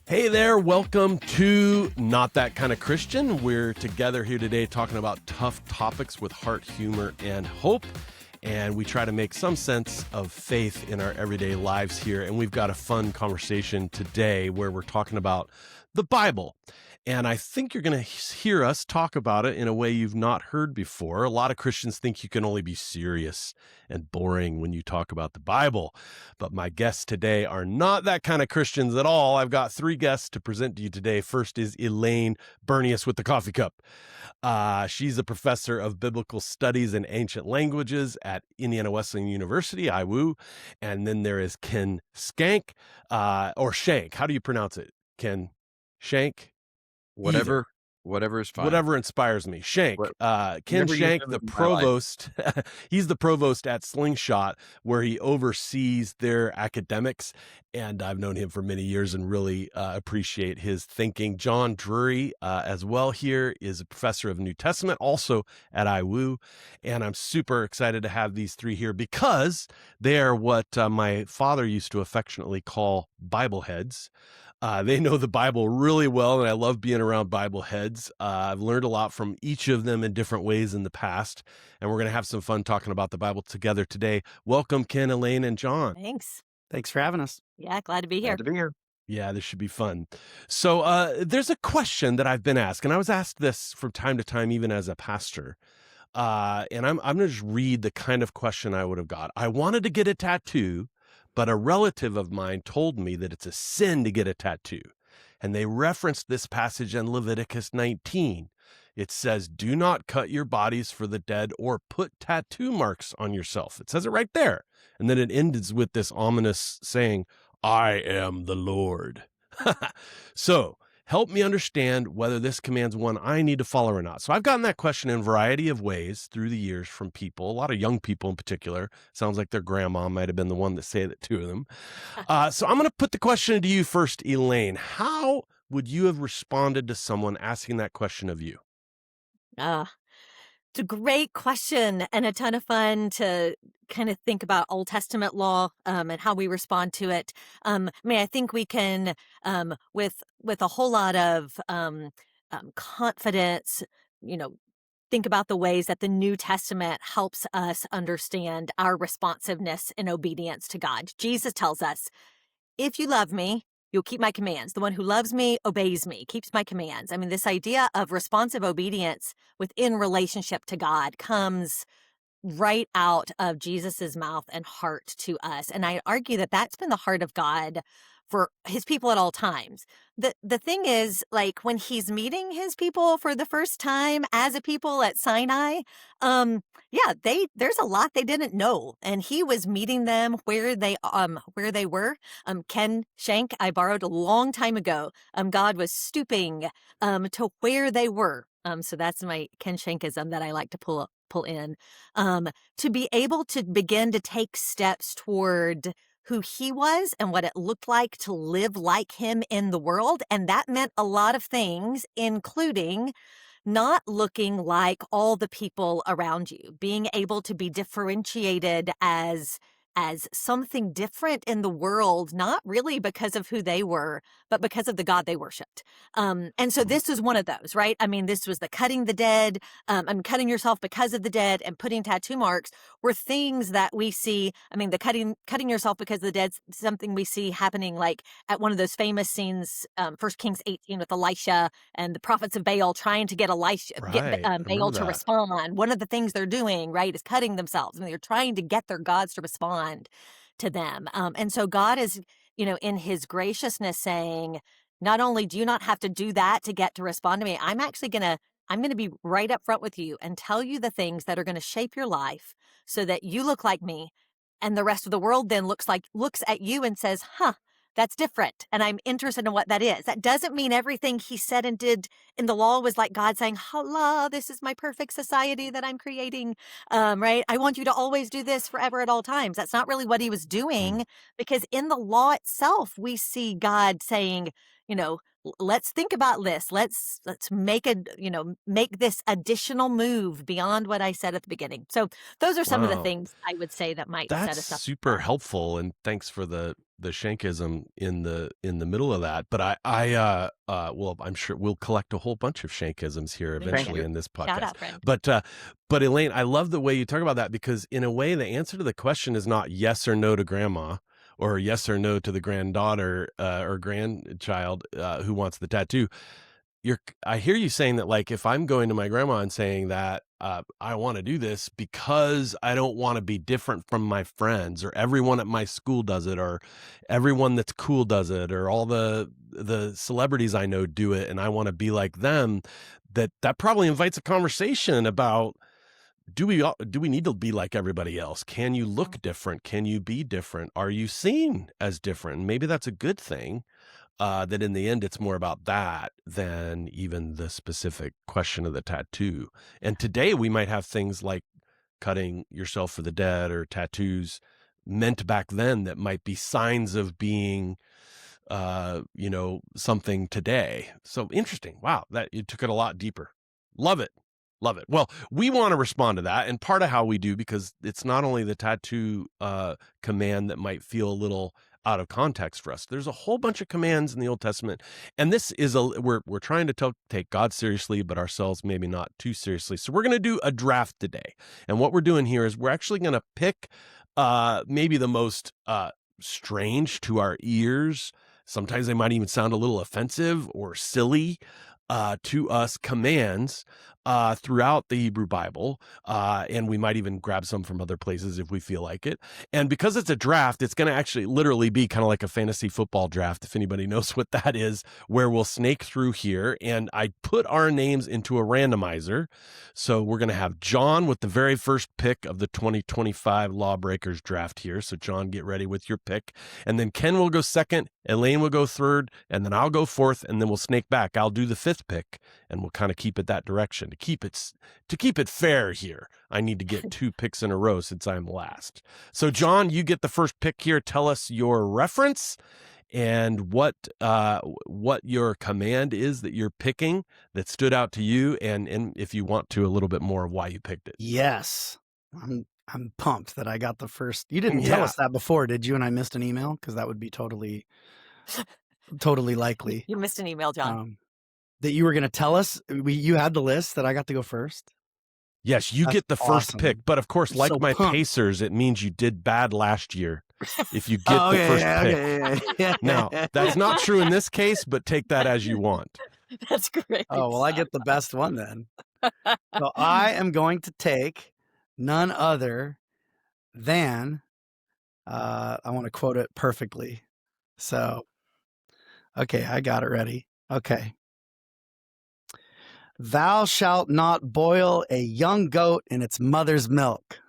Hey there, welcome to Not That Kind of Christian. We're together here today talking about tough topics with heart, humor, and hope. And we try to make some sense of faith in our everyday lives here. And we've got a fun conversation today where we're talking about the Bible. And I think you're going to hear us talk about it in a way you've not heard before. A lot of Christians think you can only be serious and boring when you talk about the Bible. But my guests today are not that kind of Christians at all. I've got three guests to present to you today. First is Elaine Bernius with the coffee cup. She's a professor of biblical studies and ancient languages at Indiana Wesleyan University, IWU. And then there is Ken Schenck, or Schenck. How do you pronounce it? Ken Schenck? Whatever is fine. Whatever inspires me. Schenck. Ken Whatever you Schenck, do the in my provost. He's the provost at Slingshot, where he oversees their academics. And I've known him for many years and really appreciate his thinking. John Drury, as well, here is a professor of New Testament, also at IWU. And I'm super excited to have these three here because they are what my father used to affectionately call Bible heads. They know the Bible really well, and I love being around Bible heads. I've learned a lot from each of them in different ways in the past, and we're going to have some fun talking about the Bible together today. Welcome, Ken, Elaine, and John. Thanks for having us. Yeah, glad to be here. Glad to be here. Yeah, this should be fun. So there's a question that I've been asked, and I was asked this from time to time, even as a pastor. And I'm going to just read the kind of question I would have got. I wanted to get a tattoo, but a relative of mine told me that it's a sin to get a tattoo. And they referenced this passage in Leviticus 19. It says, do not cut your bodies for the dead or put tattoo marks on yourself. It says it right there. And then it ends with this ominous saying, I am the Lord. So help me understand whether this command's one I need to follow or not. So I've gotten that question in a variety of ways through the years from people, a lot of young people in particular. Sounds like their grandma might have been the one that said it to them. So I'm going to put the question to you first, Elaine. How would you have responded to someone asking that question of you? It's a great question and a ton of fun to kind of think about Old Testament law and how we respond to it. I think we can, with a whole lot of confidence, think about the ways that the New Testament helps us understand our responsiveness and obedience to God. Jesus tells us, if you love me, you'll keep my commands. The one who loves me obeys me, keeps my commands. I mean, this idea of responsive obedience within relationship to God comes right out of Jesus's mouth and heart to us. And I argue that that's been the heart of God for his people at all times. The thing is, like, when he's meeting his people for the first time as a people at Sinai, there's a lot they didn't know, and he was meeting them where they were. Ken Schenck, I borrowed a long time ago. God was stooping to where they were. So that's my Ken Schenkism that I like to pull in, to be able to begin to take steps toward who he was and what it looked like to live like him in the world. And that meant a lot of things, including not looking like all the people around you, being able to be differentiated as something different in the world, not really because of who they were, but because of the God they worshiped. And so this is one of those, right? I mean, this was the cutting the dead, cutting yourself because of the dead and putting tattoo marks were things that we see. I mean, the cutting yourself because of the dead, something we see happening like at one of those famous scenes, 1 Kings 18 with Elisha and the prophets of Baal trying to get Baal to respond. One of the things they're doing, right, is cutting themselves. I mean, they're trying to get their gods to respond to them. And so God is, in his graciousness saying, not only do you not have to do that to get to respond to me, I'm going to be right up front with you and tell you the things that are going to shape your life so that you look like me. And the rest of the world then looks at you and says, that's different. And I'm interested in what that is. That doesn't mean everything he said and did in the law was like God saying, "Hala, this is my perfect society that I'm creating." Right? I want you to always do this forever at all times. That's not really what he was doing, because in the law itself, we see God saying, let's think about this. Let's make this additional move beyond what I said at the beginning. So those are some of the things I would say that might set us up. That's super helpful. And thanks for the Schenkism in the middle of that, but well, I'm sure we'll collect a whole bunch of Schenkisms here eventually in this podcast. Shout out, friend. But Elaine, I love the way you talk about that, because in a way the answer to the question is not yes or no to grandma, or yes or no to the granddaughter or grandchild who wants the tattoo. I hear you saying that, like, if I'm going to my grandma and saying that I want to do this because I don't want to be different from my friends, or everyone at my school does it, or everyone that's cool does it, or all the celebrities I know do it, and I want to be like them, that probably invites a conversation about, do we need to be like everybody else? Can you look different? Can you be different? Are you seen as different? And maybe that's a good thing. That in the end, it's more about that than even the specific question of the tattoo. And today we might have things like cutting yourself for the dead, or tattoos meant back then that might be signs of being, something today. So interesting. Wow. That you took it a lot deeper. Love it. Love it. Well, we want to respond to that. And part of how we do, because it's not only the tattoo command that might feel a little out of context for us. There's a whole bunch of commands in the Old Testament, and this is we're trying to take God seriously, but ourselves maybe not too seriously. So we're going to do a draft today, and what we're doing here is we're actually going to pick maybe the most strange to our ears. Sometimes they might even sound a little offensive or silly to us commands throughout the Hebrew Bible, and we might even grab some from other places if we feel like it. And because it's a draft, it's going to actually literally be kind of like a fantasy football draft, if anybody knows what that is, where we'll snake through here. And I put our names into a randomizer. So we're going to have John with the very first pick of the 2025 Lawbreakers draft here. So John, get ready with your pick. And then Ken will go second, Elaine will go third, and then I'll go fourth, and then we'll snake back. I'll do the fifth pick, and we'll kind of keep it that direction. To keep it fair here, I need to get 2 picks in a row since I'm last. So John, you get the first pick here. Tell us your reference and what your command is that you're picking that stood out to you, and if you want to, a little bit more of why you picked it. Yes. I'm pumped that I got the first. You didn't tell us that before, did you? And I missed an email, because that would be totally likely. You missed an email, John. That you were going to tell us. You had the list that I got to go first. Yes, you get the first pick, but of course, like my pumped. Pacers, it means you did bad last year if you get the first pick. Okay. Now, that's not true in this case, but take that as you want. That's great. Oh, well, I get the best one then. So I am going to take none other than, I want to quote it perfectly. So, okay, I got it ready. Okay. Thou shalt not boil a young goat in its mother's milk.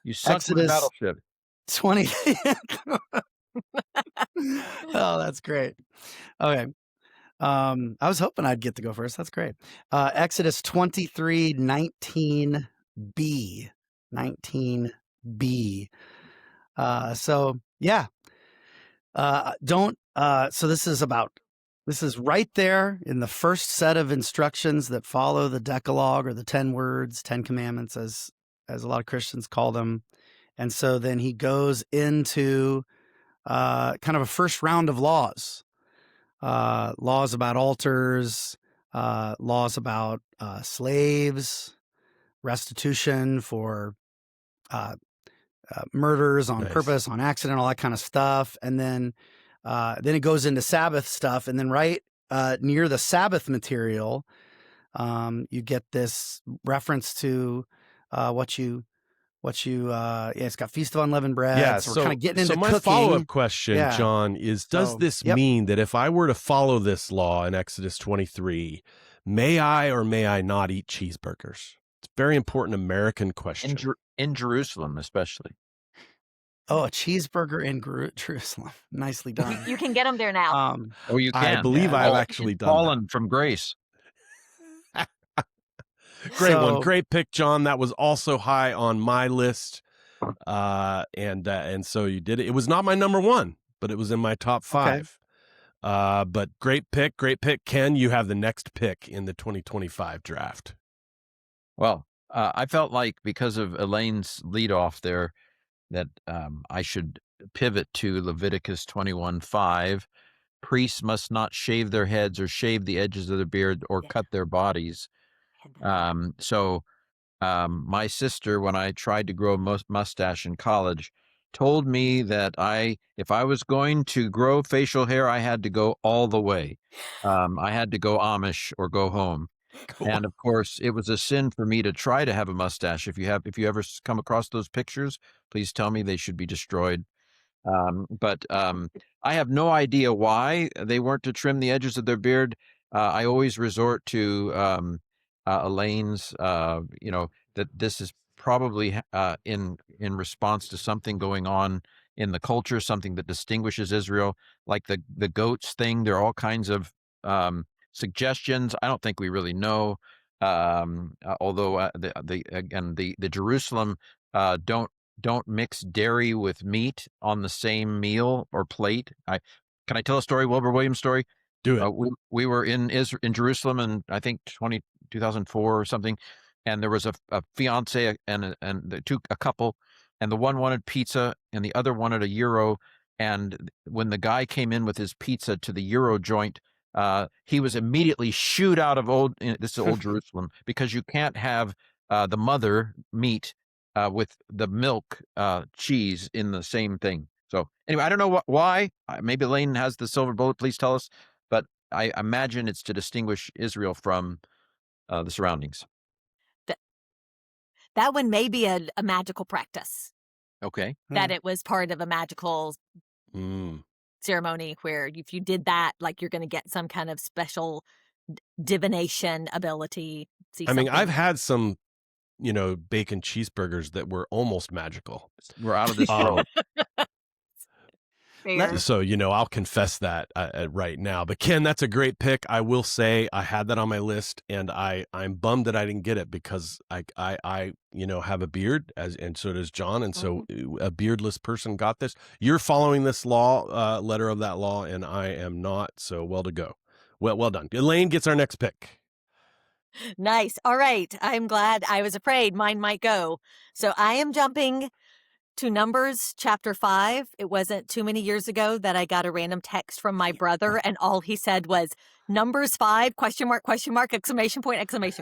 You sunk the Exodus battleship. 20. Oh, that's great. Okay. I was hoping I'd get to go first. That's great. Exodus 23:19b. 19b. So yeah. So this is right there in the first set of instructions that follow the Decalogue, or the 10 words, 10 commandments, as a lot of Christians call them. And so then he goes into kind of a first round of laws. Laws about altars, laws about slaves, restitution for murders on purpose, on accident, all that kind of stuff. And then it goes into Sabbath stuff. And then right near the Sabbath material, you get this reference to it's got Feast of Unleavened Bread. Yeah, so we're kind of getting into my cooking. follow-up question, John, is does this mean that if I were to follow this law in Exodus 23, may I or may I not eat cheeseburgers? It's a very important American question. In Jerusalem, especially. Oh, a cheeseburger in Jerusalem. Nicely done. You can get them there now. You can. I believe I've actually done fallen from grace. Great one. Great pick, John. That was also high on my list. And so you did it. It was not my number 1, but it was in my top 5. Okay. But great pick. Ken, you have the next pick in the 2025 draft. Well, I felt like because of Elaine's leadoff there that I should pivot to Leviticus 21:5. Priests must not shave their heads or shave the edges of their beard or Yeah. cut their bodies. My sister, when I tried to grow a mustache in college, told me that if I was going to grow facial hair, I had to go all the way. I had to go Amish or go home. Cool. And of course, it was a sin for me to try to have a mustache. If you ever come across those pictures, please tell me. They should be destroyed. But I have no idea why they weren't to trim the edges of their beard. I always resort to Elaine's, that this is probably in response to something going on in the culture, something that distinguishes Israel, like the goats thing. There are all kinds of suggestions. I don't think we really know. Although the Jerusalem don't mix dairy with meat on the same meal or plate. Can I tell a story, Wilbur Williams story? Do it. We were in Jerusalem in, I think, 2004 or something, and there was a fiance and a couple, and the one wanted pizza and the other wanted a gyro. And when the guy came in with his pizza to the gyro joint, he was immediately shooed out of this is old Jerusalem, because you can't have the mother meat with the milk cheese in the same thing. So anyway, I don't know why. Maybe Elaine has the silver bullet. Please tell us. But I imagine it's to distinguish Israel from the surroundings. That one may be a magical practice. Okay. That it was part of a magical ceremony where if you did that, like, you're going to get some kind of special divination ability. I mean, I've had some, bacon cheeseburgers that were almost magical. We're out of this world. So, I'll confess that right now. But Ken, that's a great pick. I will say I had that on my list, and I'm bummed that I didn't get it because I have a beard, and so does John, and so a beardless person got this. You're following this law, letter of that law, and I am not. So well done. Elaine gets our next pick. Nice. All right. I'm glad. I was afraid mine might go. So I am jumping to Numbers chapter 5. It wasn't too many years ago that I got a random text from my brother, and all he said was Numbers 5, ? Exclamation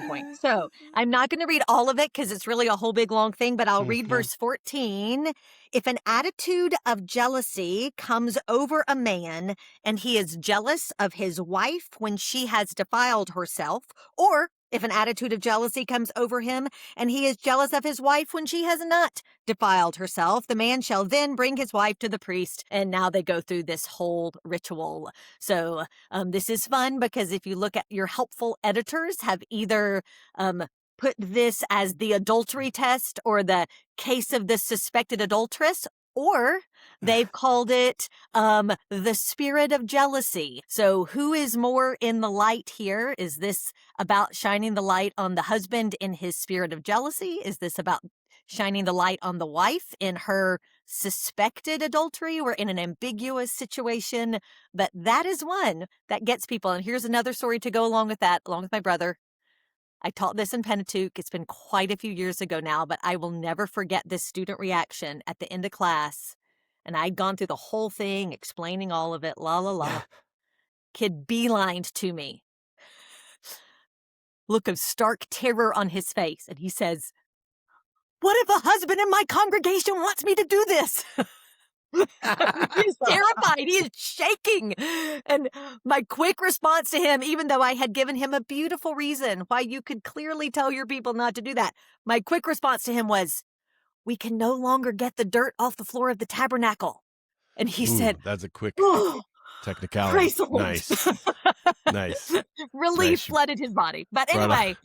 point. So I'm not going to read all of it because it's really a whole big long thing, but I'll read verse 14. If an attitude of jealousy comes over a man and he is jealous of his wife when she has defiled herself, or if an attitude of jealousy comes over him and he is jealous of his wife when she has not defiled herself, the man shall then bring his wife to the priest. And now they go through this whole ritual. So this is fun because if you look at your helpful editors have either put this as the adultery test or the case of the suspected adulteress, or they've called it the spirit of jealousy. So who is more in the light here? Is this about shining the light on the husband in his spirit of jealousy? Is this about shining the light on the wife in her suspected adultery or in an ambiguous situation? But that is one that gets people. And here's another story to go along with that, along with my brother. I taught this in Pentateuch. It's been quite a few years ago now, but I will never forget this student reaction at the end of class. And I'd gone through the whole thing, explaining all of it, la, la, la. Kid beelined to me. Look of stark terror on his face. And he says, "What if a husband in my congregation wants me to do this?" He's terrified. He is shaking. And my quick response to him, even though I had given him a beautiful reason why you could clearly tell your people not to do that, my quick response to him was, "We can no longer get the dirt off the floor of the tabernacle." And he said, "That's a quick "Oh, technicality." praise the Lord." Nice. Relief flooded his body. But anyway,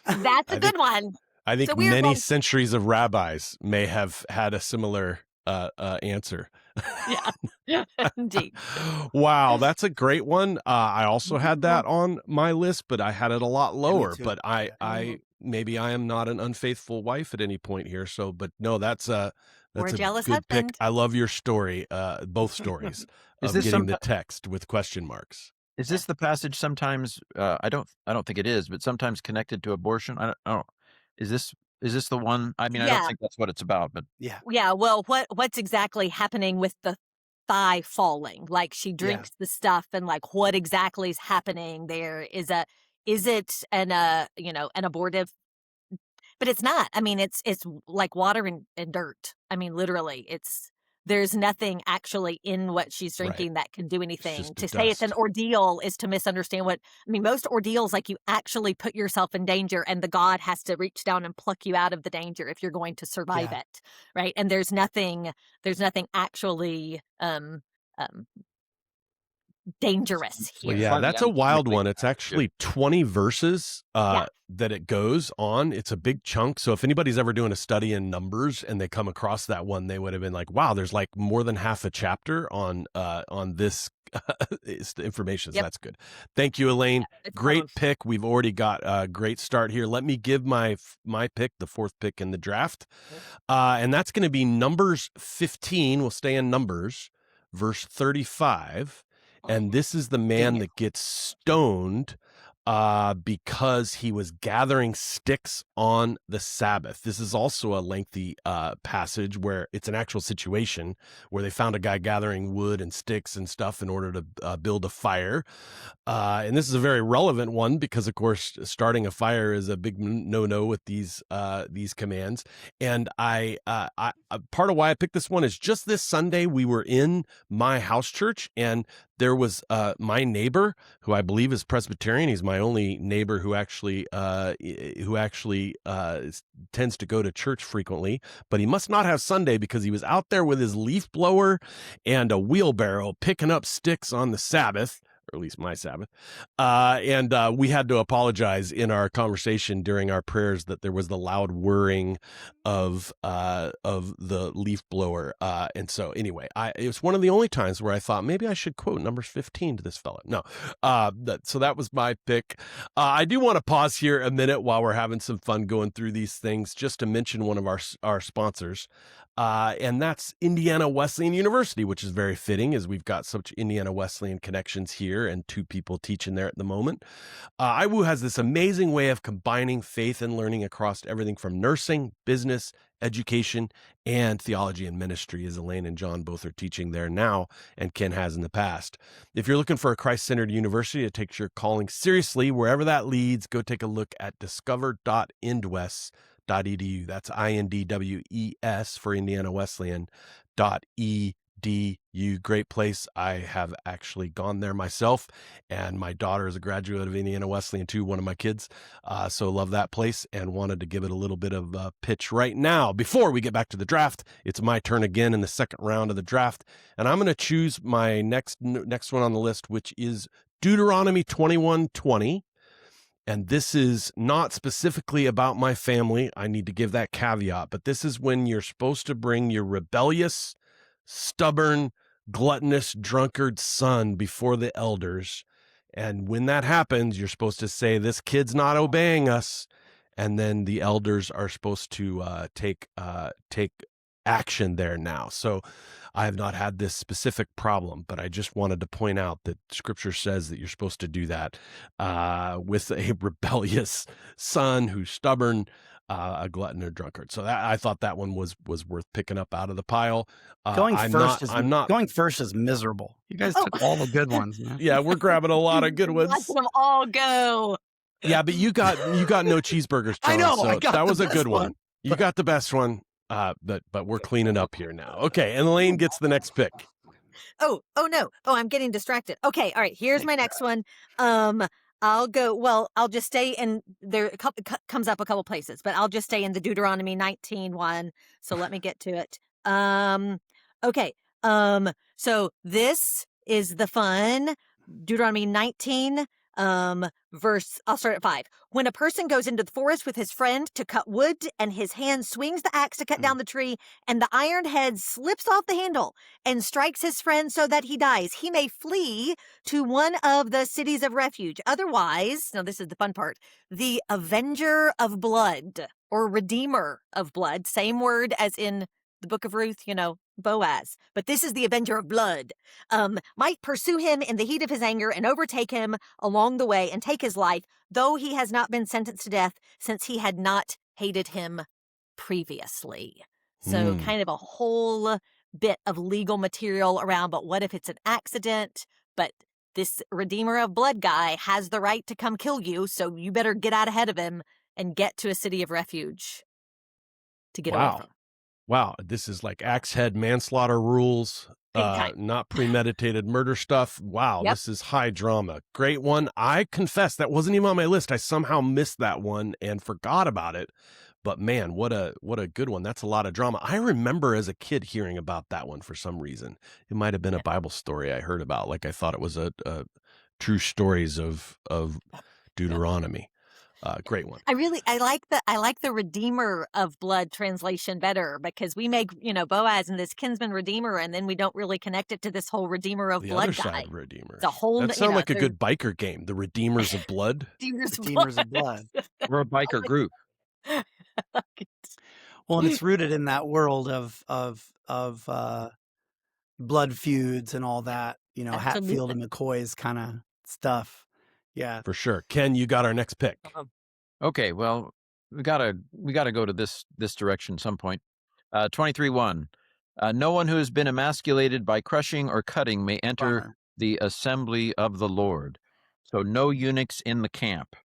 that's a good one. I think many centuries of rabbis may have had a similar answer. Yeah, indeed. Wow, that's a great one. I also had that on my list, but I had it a lot lower. But I maybe I am not an unfaithful wife at any point here. So, but no, that's a good husband. pick. I love your story, both stories of getting the text with question marks. Is this the passage sometimes? I don't think it is, but sometimes connected to abortion. I don't. Is this Is this the one? I mean, I don't Yeah. think that's what it's about, but Yeah. Yeah, well, what's exactly happening with the thigh falling? Like, she Yeah. drinks the stuff, and, like, what exactly is happening there? Is it an abortive? But it's not. I mean, it's like water and dirt. I mean, literally, there's nothing actually in what she's Right. drinking that can do It's anything. just To the say it's an dust. ordeal is to misunderstand most ordeals, like, you actually put yourself in danger, and the God has to reach down and pluck you out of the danger if you're going to survive Yeah. it, right? And there's nothing actually dangerous Well, here. yeah, slightly that's a wild anatomically one. It's accurate. actually 20 verses Yeah. that it goes on. It's a big chunk. So if anybody's ever doing a study in numbers and they come across that one, they would have been like, wow, there's like more than half a chapter on this information. So Yep. that's good. Thank you, Elaine. It's Great awesome. pick. We've already got a great start here. Let me give my pick, the fourth pick in the draft. And that's going to be Numbers 15. We'll stay in Numbers, verse 35. And this is the man that gets stoned because he was gathering sticks on the Sabbath. This is also a lengthy passage where it's an actual situation where they found a guy gathering wood and sticks and stuff in order to build a fire. And this is a very relevant one because, of course, starting a fire is a big no-no with these commands. And I part of why I picked this one is just this Sunday we were in my house church, and there was my neighbor, who I believe is Presbyterian. He's my only neighbor who actually tends to go to church frequently, but he must not have Sunday because he was out there with his leaf blower and a wheelbarrow picking up sticks on the Sabbath, or at least my Sabbath. And we had to apologize in our conversation during our prayers that there was the loud whirring of the leaf blower. And so anyway, it was one of the only times where I thought maybe I should quote Numbers 15 to this fella. No. So that was my pick. I do want to pause here a minute while we're having some fun going through these things, just to mention one of our sponsors. And that's Indiana Wesleyan University, which is very fitting as we've got such Indiana Wesleyan connections here and two people teaching there at the moment. IWU has this amazing way of combining faith and learning across everything from nursing, business, education, and theology and ministry, as Elaine and John both are teaching there now, and Ken has in the past. If you're looking for a Christ-centered university that takes your calling seriously, wherever that leads, go take a look at discover.indwes.edu. That's INDWES for Indiana Wesleyan .edu. Great place. I have actually gone there myself, and my daughter is a graduate of Indiana Wesleyan too, one of my kids. So love that place and wanted to give it a little bit of a pitch right now. Before we get back to the draft, it's my turn again in the second round of the draft, and I'm going to choose my next one on the list, which is Deuteronomy 21:20. And this is not specifically about my family. I need to give that caveat, but this is when you're supposed to bring your rebellious, stubborn, gluttonous, drunkard son before the elders. And when that happens, you're supposed to say, this kid's not obeying us. And then the elders are supposed to take action there now. So I have not had this specific problem, but I just wanted to point out that Scripture says that you're supposed to do that with a rebellious son who's stubborn, a glutton or drunkard. So I thought that one was worth picking up out of the pile. Going Going first is miserable. You guys took all the good ones, man. Yeah, we're grabbing a lot of good ones. Let them all go. Yeah, but you got no cheeseburgers, John. I know. So I got that the was a best good one. one. You got the best one. But we're cleaning up here now. Okay, and Elaine gets the next pick. Oh no. Oh, I'm getting distracted. Okay, all right. Here's my next one. I'll go. Well, I'll just stay in there. Comes up a couple places, but I'll just stay in the Deuteronomy 19 one. So let me get to it. Okay. So this is the fun Deuteronomy 19. I'll start at 5. When a person goes into the forest with his friend to cut wood, and his hand swings the axe to cut down the tree, and the iron head slips off the handle and strikes his friend so that he dies, he may flee to one of the cities of refuge. Otherwise, now this is the fun part, the avenger of blood, or redeemer of blood, same word as in the book of Ruth, Boaz. But this is the avenger of blood, might pursue him in the heat of his anger and overtake him along the way and take his life, though he has not been sentenced to death, since he had not hated him previously. So kind of a whole bit of legal material around, but what if it's an accident? But this Redeemer of Blood guy has the right to come kill you, so you better get out ahead of him and get to a city of refuge to get away from him. Wow, this is like axe head manslaughter rules, not premeditated murder stuff. Wow, This is high drama. Great one. I confess that wasn't even on my list. I somehow missed that one and forgot about it. But man, what a good one. That's a lot of drama. I remember as a kid hearing about that one for some reason. It might have been a Bible story I heard about. Like I thought it was a true stories of Deuteronomy. Great one. I like the Redeemer of Blood translation better, because we make, Boaz and this kinsman redeemer, and then we don't really connect it to this whole Redeemer of Blood other guy. Side Redeemer. It's a whole, that sounds like a good biker game. The Redeemers of Blood. Redeemers of Blood. We're a biker group. Well, and it's rooted in that world of blood feuds and all that, Hatfield and McCoy's kind of stuff. Yeah, for sure. Ken, you got our next pick. Okay, well, we gotta go to this direction some point. 23:1. No one who has been emasculated by crushing or cutting may enter the assembly of the Lord. So no eunuchs in the camp.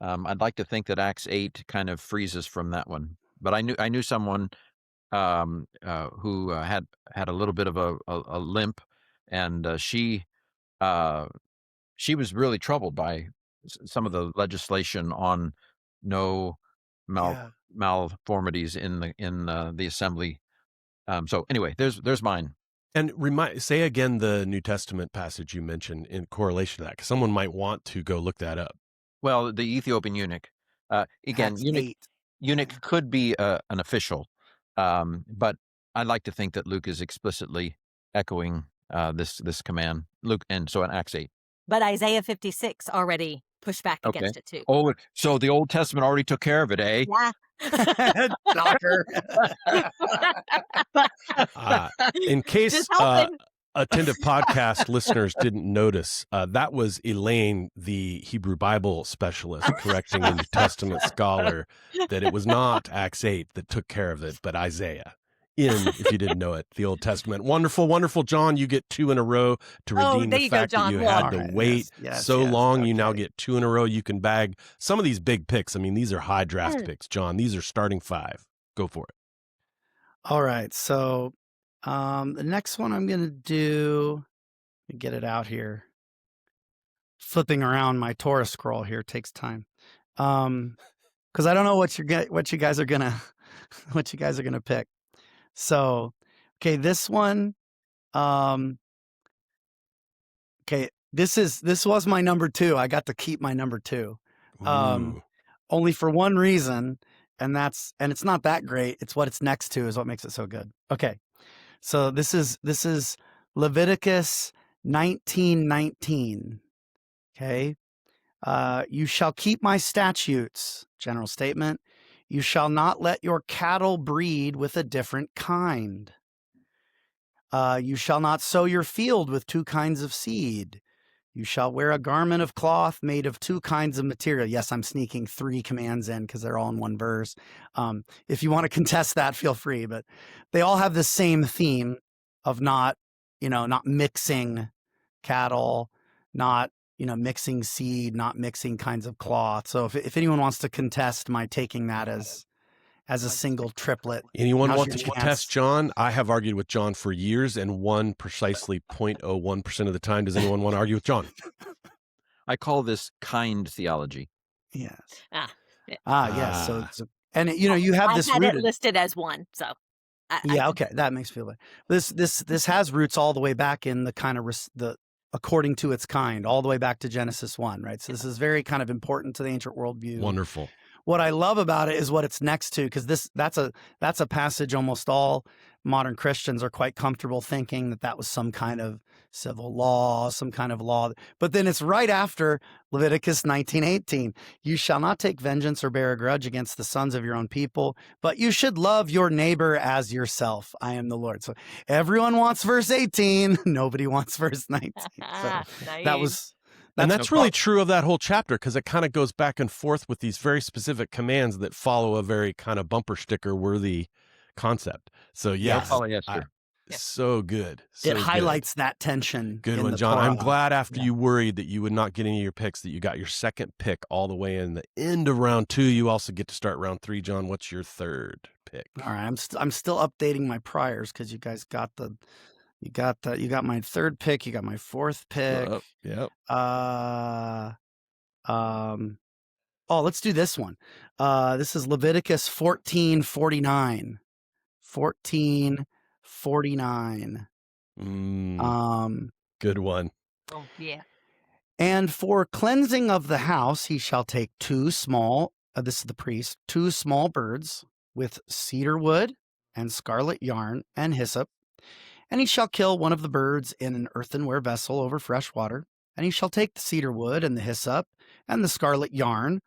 I'd like to think that Acts 8 kind of frees us from that one. But I knew someone who had a little bit of a limp, and she was really troubled by some of the legislation on no malformities in the assembly. So anyway, there's mine. And say again the New Testament passage you mentioned in correlation to that, because someone might want to go look that up. Well, the Ethiopian eunuch. Again, eunuch could be an official, but I'd like to think that Luke is explicitly echoing this command. Luke, and so in Acts 8. But Isaiah 56 already pushed back against it too. Oh, so the Old Testament already took care of it, eh? Yeah. Doctor. In case attentive podcast listeners didn't notice, that was Elaine, the Hebrew Bible specialist, correcting a New Testament scholar that it was not Acts 8 that took care of it, but Isaiah. If you didn't know it, the Old Testament. Wonderful, wonderful, John. You get 2 in a row to redeem the fact that you had to wait so long. Okay. You now get 2 in a row. You can bag some of these big picks. I mean, these are high draft picks, John. These are starting 5. Go for it. All right. So the next one I'm going to do, let me get it out here. Flipping around my Torah scroll here takes time. Because I don't know what you guys are gonna pick. So, okay, this one, okay, this was my number 2. I got to keep my number 2, only for one reason, and it's not that great. It's what it's next to is what makes it so good. Okay, so this is Leviticus 19:19. Okay, you shall keep my statutes. General statement. You shall not let your cattle breed with a different kind. You shall not sow your field with 2 kinds of seed. You shall wear a garment of cloth made of 2 kinds of material. Yes, I'm sneaking 3 commands in because they're all in one verse. If you want to contest that, feel free. But they all have the same theme of not mixing cattle, not mixing seed, not mixing kinds of cloth. So if anyone wants to contest my taking that as a single triplet. Anyone want to contest John? I have argued with John for years and won precisely 0.01% of the time. Does anyone want to argue with John? I call this kind theology. Yes. Yes. So you have this rooted. It listed as 1. So. Okay. That makes me feel better. This has roots all the way back in the kind of according to its kind, all the way back to Genesis 1, right? So this is very kind of important to the ancient worldview. Wonderful. What I love about it is what it's next to, because that's a passage almost all modern Christians are quite comfortable thinking that was some kind of civil law, some kind of law. But then it's right after Leviticus 19:18. You shall not take vengeance or bear a grudge against the sons of your own people, but you should love your neighbor as yourself. I am the Lord. So everyone wants verse 18. Nobody wants verse 19. So nice. And That's that's no really problem. true of that whole chapter, because it kind of goes back and forth with these very specific commands that follow a very kind of bumper sticker worthy concept. So No yes, polyester. so good. So It good. highlights that tension. Good in one, the John. I'm Torah. glad after you worried that you would not get any of your picks, that you got your second pick all the way in the end of round 2. You also get to start round 3, John. What's your third pick? All right, I'm still updating my priors because you guys got you got my third pick, you got my fourth pick. Yep. Let's do this one. This is Leviticus 14:49. 14:49. Good one. Oh, yeah. And for cleansing of the house, he shall take 2 small, this is the priest, 2 small birds with cedar wood and scarlet yarn and hyssop. And he shall kill one of the birds in an earthenware vessel over fresh water. And he shall take the cedar wood and the hyssop and the scarlet yarn,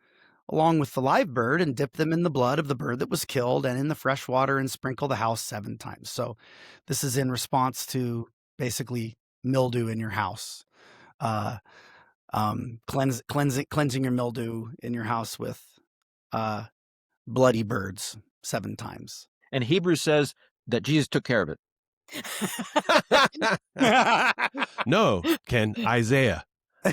along with the live bird, and dip them in the blood of the bird that was killed and in the fresh water, and sprinkle the house 7 times. So this is in response to basically mildew in your house. Cleansing your mildew in your house with bloody birds 7 times. And Hebrews says that Jesus took care of it. No, Ken, Isaiah.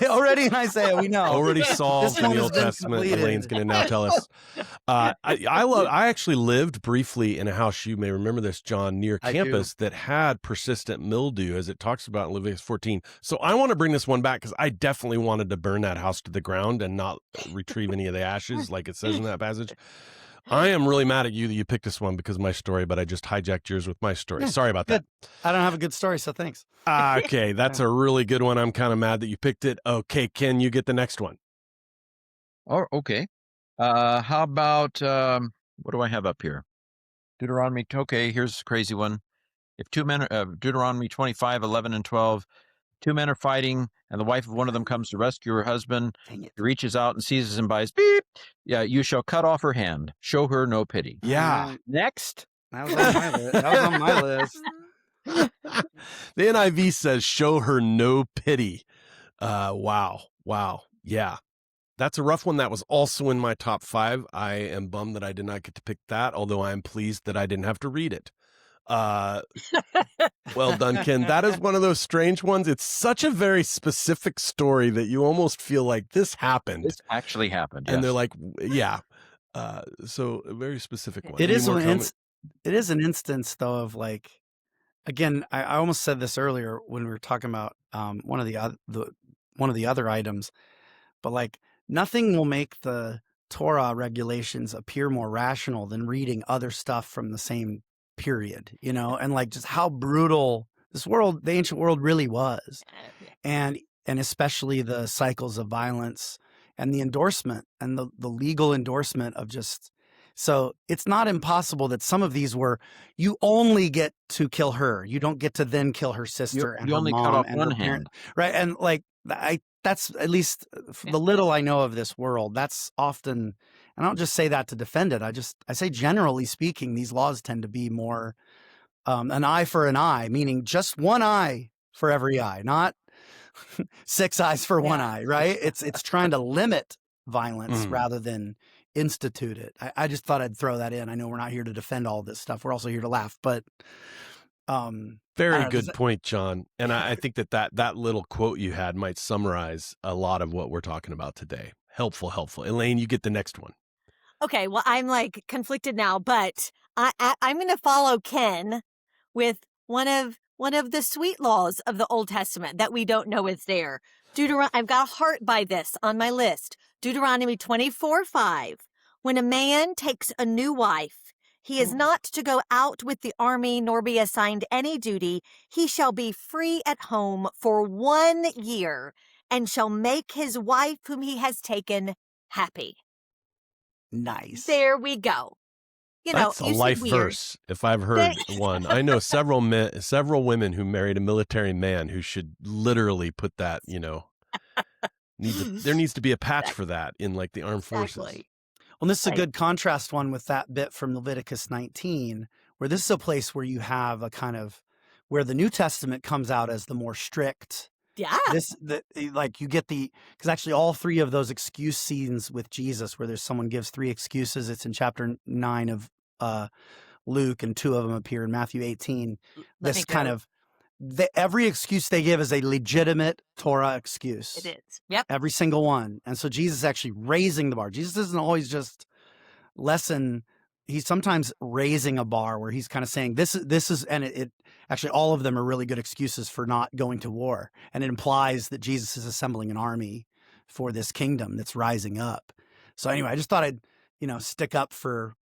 Already in Isaiah, we know. Already solved in the Old Testament. Elaine's going to now tell us. I actually lived briefly in a house, you may remember this, John, near campus that had persistent mildew, as it talks about in Leviticus 14. So I want to bring this one back because I definitely wanted to burn that house to the ground and not retrieve any of the ashes like it says in that passage. I am really mad at you that you picked this one because of my story, but I just hijacked yours with my story. Sorry about that. I don't have a good story, so thanks. Okay, that's a really good one. I'm kind of mad that you picked it. Okay, Ken, you get the next one. Oh, okay. How about, what do I have up here? Deuteronomy. Okay, here's a crazy one. If 2 men, Deuteronomy 25:11 and 12, 2 men are fighting, and the wife of one of them comes to rescue her husband. He reaches out and seizes him by his beep. Yeah, you shall cut off her hand. Show her no pity. Yeah. Next. That was on my list. That was on my list. The NIV says, show her no pity. Wow. Yeah. That's a rough one. That was also in my top 5. I am bummed that I did not get to pick that, although I am pleased that I didn't have to read it. Well done, Ken. That is one of those strange ones. It's such a very specific story that you almost feel like this happened. This actually happened. And yes. they're like, yeah. So a very specific one. It is an instance, though, of like, again, I almost said this earlier when we were talking about one of the other items, but like nothing will make the Torah regulations appear more rational than reading other stuff from the same period, and like just how brutal this world, the ancient world, really was, and especially the cycles of violence and the endorsement and the legal endorsement of just. So it's not impossible that some of these were, you only get to kill her. You don't get to then kill her sister and you her only mom cut off and one her parent, hand. right? And like that's at least the little I know of this world. That's often, and I don't just say that to defend it. I say generally speaking, these laws tend to be more an eye for an eye, meaning just one eye for every eye, not 6 eyes for one eye, right? It's trying to limit violence rather than institute it. I just thought I'd throw that in. I know we're not here to defend all this stuff. We're also here to laugh, but very good point, John. And I think that little quote you had might summarize a lot of what we're talking about today. Helpful. Elaine, you get the next one. Okay, well, I'm like conflicted now, but I'm going to follow Ken with one of the sweet laws of the Old Testament that we don't know is there. I've got a heart by this on my list. Deuteronomy 24:5. When a man takes a new wife, he is not to go out with the army nor be assigned any duty. He shall be free at home for 1 year and shall make his wife whom he has taken happy. Nice. There we go. That's a life verse, if I've heard one. I know several women who married a military man who should literally put that, there needs to be a patch for that in like the armed forces. Well, this is a good contrast one with that bit from Leviticus 19, where this is a place where you have a kind of, where the New Testament comes out as the more strict, Yeah. Like you get because actually all three of those excuse scenes with Jesus where there's someone gives three excuses, it's in chapter 9 of Luke, and 2 of them appear in Matthew 18. This kind of every excuse they give is a legitimate Torah excuse. It is. Yep. Every single one. And so Jesus is actually raising the bar. Jesus isn't always just lesson. He's sometimes raising a bar where he's kind of saying this is, and it actually, all of them are really good excuses for not going to war. And it implies that Jesus is assembling an army for this kingdom that's rising up. So anyway, I just thought I'd, stick up for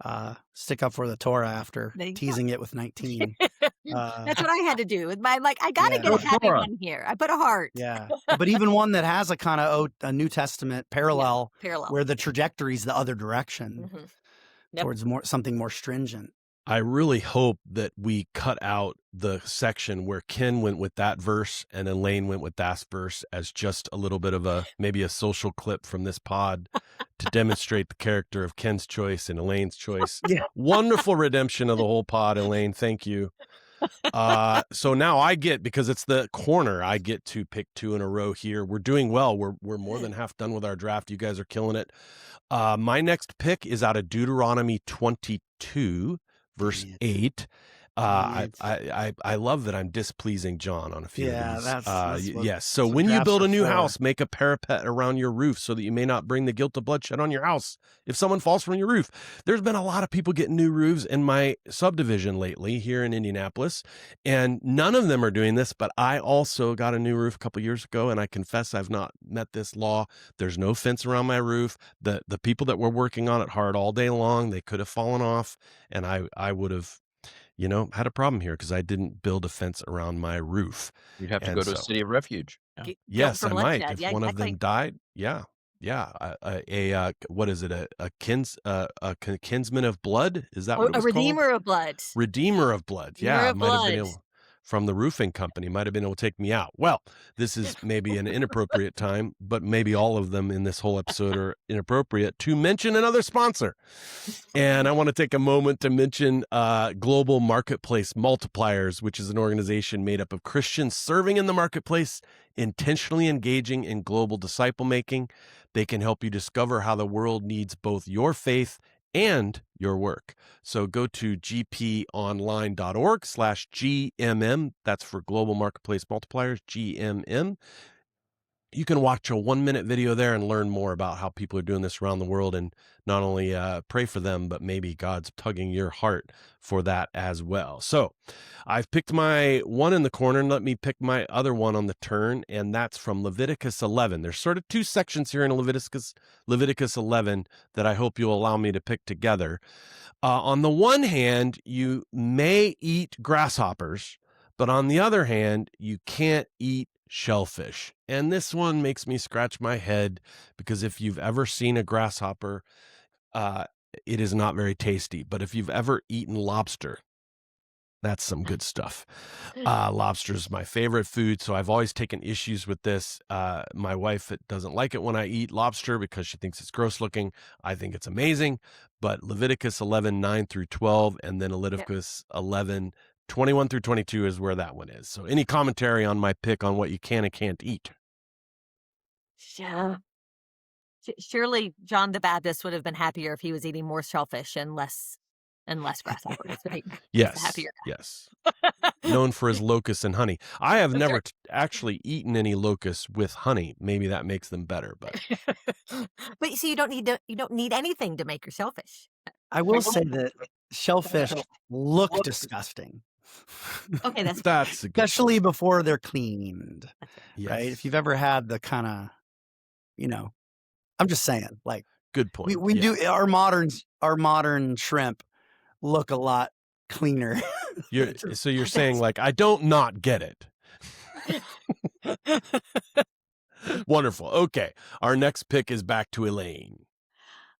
the Torah after teasing it with 19. That's what I had to do with my, I got to get a happy one here. I put a heart. Yeah. But even one that has a kind of a New Testament parallel where the trajectory is the other direction towards something more stringent. I really hope that we cut out the section where Ken went with that verse and Elaine went with that verse as just a little bit of maybe a social clip from this pod to demonstrate the character of Ken's choice and Elaine's choice. Yeah. Wonderful redemption of the whole pod, Elaine. Thank you. So now I get, because it's the corner, I get to pick 2 in a row here. We're doing well. We're more than half done with our draft. You guys are killing it. My next pick is out of Deuteronomy 22. Verse 8. I love that I'm displeasing John on a few of these. That's yes. So when you build a new house, make a parapet around your roof so that you may not bring the guilt of bloodshed on your house if someone falls from your roof. There's been a lot of people getting new roofs in my subdivision lately here in Indianapolis, and none of them are doing this, but I also got a new roof a couple years ago, and I confess I've not met this law. There's no fence around my roof. The people that were working on it hard all day long, they could have fallen off, and I would have had a problem here because I didn't build a fence around my roof. You'd have to go to a city of refuge. Yeah. Yes, I might. If one of them died. Yeah. What is it? A kinsman of blood? Is that what it was a redeemer called? of blood? Redeemer of blood. Redeemer of might have been blood. able, from the roofing company, might have been able to take me out. Well, this is maybe an inappropriate time, but maybe all of them in this whole episode are inappropriate to mention another sponsor. And I want to take a moment to mention Global Marketplace Multipliers, which is an organization made up of Christians serving in the marketplace, intentionally engaging in global disciple making. They can help you discover how the world needs both your faith and your work. So go to gponline.org/GMM. That's for Global Marketplace Multipliers, GMM. You can watch a 1-minute video there and learn more about how people are doing this around the world, and not only pray for them, but maybe God's tugging your heart for that as well. So I've picked my one in the corner, and let me pick my other one on the turn, and that's from Leviticus 11. There's sort of 2 sections here in Leviticus 11 that I hope you'll allow me to pick together. On the one hand, you may eat grasshoppers, but on the other hand, you can't eat shellfish. And this one makes me scratch my head, because if you've ever seen a grasshopper, it is not very tasty. But if you've ever eaten lobster, that's some good stuff. Lobster is my favorite food, so I've always taken issues with this. My wife doesn't like it when I eat lobster because she thinks it's gross looking. I think it's amazing. But Leviticus 11:9-12, and then Leviticus 11:21-22 is where that one is. So any commentary on my pick on what you can and can't eat? Yeah. Surely John the Baptist would have been happier if he was eating more shellfish and less grasshoppers. Yes. Happier. Yes. Known for his locusts and honey. I have never actually eaten any locusts with honey. Maybe that makes them better, but But so you don't need anything to make your shellfish. I will say that shellfish look disgusting. Okay, that's that's a good Especially before they're cleaned, yes. right? If you've ever had the kind of, I'm just saying, like, Good point. we Yeah. do our modern shrimp look a lot cleaner. So you're saying, like, I don't not get it. Wonderful. Okay. Our next pick is back to Elaine.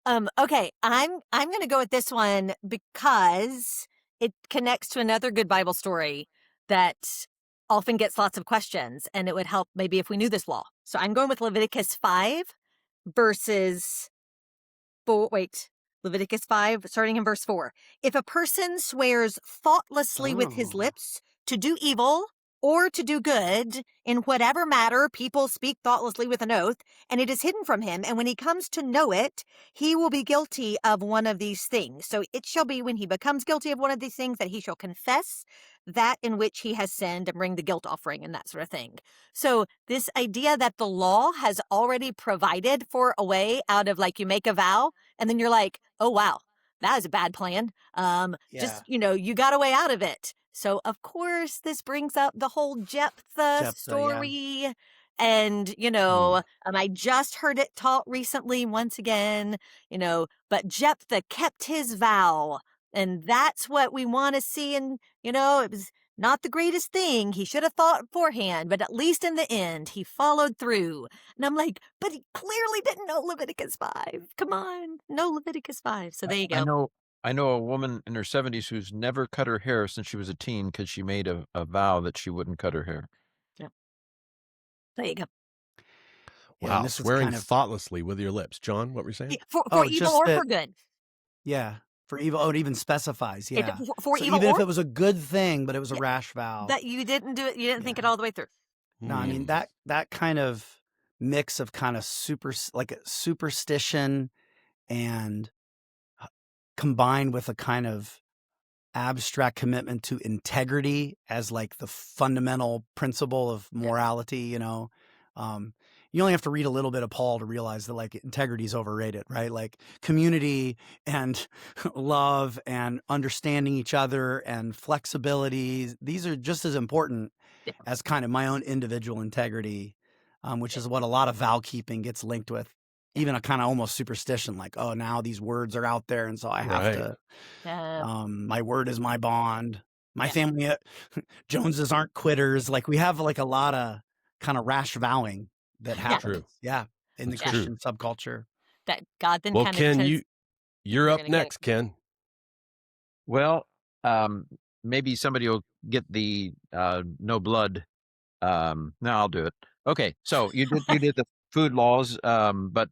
Okay, I'm going to go with this one because it connects to another good Bible story that often gets lots of questions, and it would help maybe if we knew this law. So I'm going with Leviticus 5 verses 4. Wait, Leviticus 5, starting in verse 4. If a person swears thoughtlessly with his lips to do evil or to do good in whatever matter people speak thoughtlessly with an oath, and it is hidden from him. And when he comes to know it, he will be guilty of one of these things. So it shall be when he becomes guilty of one of these things that he shall confess that in which he has sinned and bring the guilt offering and that sort of thing. So this idea that the law has already provided for a way out of, like, you make a vow and then you're like, oh, wow, that was a bad plan. Just, you got a way out of it. So, of course, this brings up the whole Jephthah story. And, I just heard it taught recently once again, but Jephthah kept his vow. And that's what we want to see. And, it was not the greatest thing. He should have thought beforehand, but at least in the end, he followed through. And I'm like, but he clearly didn't know Leviticus 5. Come on, no Leviticus 5. So there you go. I know a woman in her 70s who's never cut her hair since she was a teen because she made a vow that she wouldn't cut her hair. Yeah. There you go. Wow, swearing thoughtlessly with your lips. John, what were you saying? For evil or for good. Yeah, for evil. Oh, it even specifies. Yeah, for so evil, even if it was a good thing, but it was a rash vow. That you didn't do it. You didn't think it all the way through. No, I mean that kind of mix of kind of superstition and combined with a kind of abstract commitment to integrity as like the fundamental principle of morality, you only have to read a little bit of Paul to realize that like integrity is overrated, right? Like community and love and understanding each other and flexibility. These are just as important as kind of my own individual integrity, which is what a lot of vow keeping gets linked with. Even a kind of almost superstition, like, oh, now these words are out there, and so I have to. My word is my bond. My family, Joneses aren't quitters. Like we have like a lot of kind of rash vowing that happens. Yeah, in the Christian subculture. That God then. Well, Ken, you're up next, Ken. Well, maybe somebody will get the no blood. No, I'll do it. Okay, so you did the food laws, but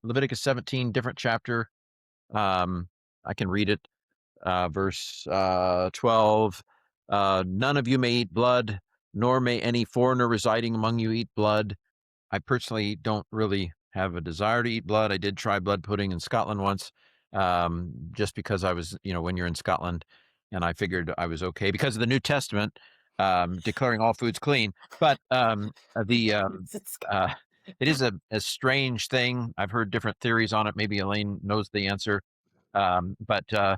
Leviticus 17, different chapter. I can read it. Verse 12. None of you may eat blood, nor may any foreigner residing among you eat blood. I personally don't really have a desire to eat blood. I did try blood pudding in Scotland once, just because I was, when you're in Scotland, and I figured I was okay because of the New Testament declaring all foods clean. But it is a strange thing. I've heard different theories on it. Maybe Elaine knows the answer. But I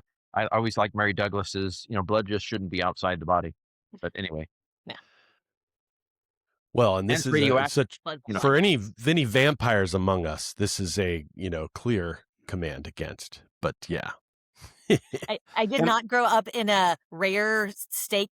always like Mary Douglas's, blood just shouldn't be outside the body. But anyway. Yeah. Well, and this is such for any vampires among us. This is a clear command against. But yeah, I did not grow up in a rare steak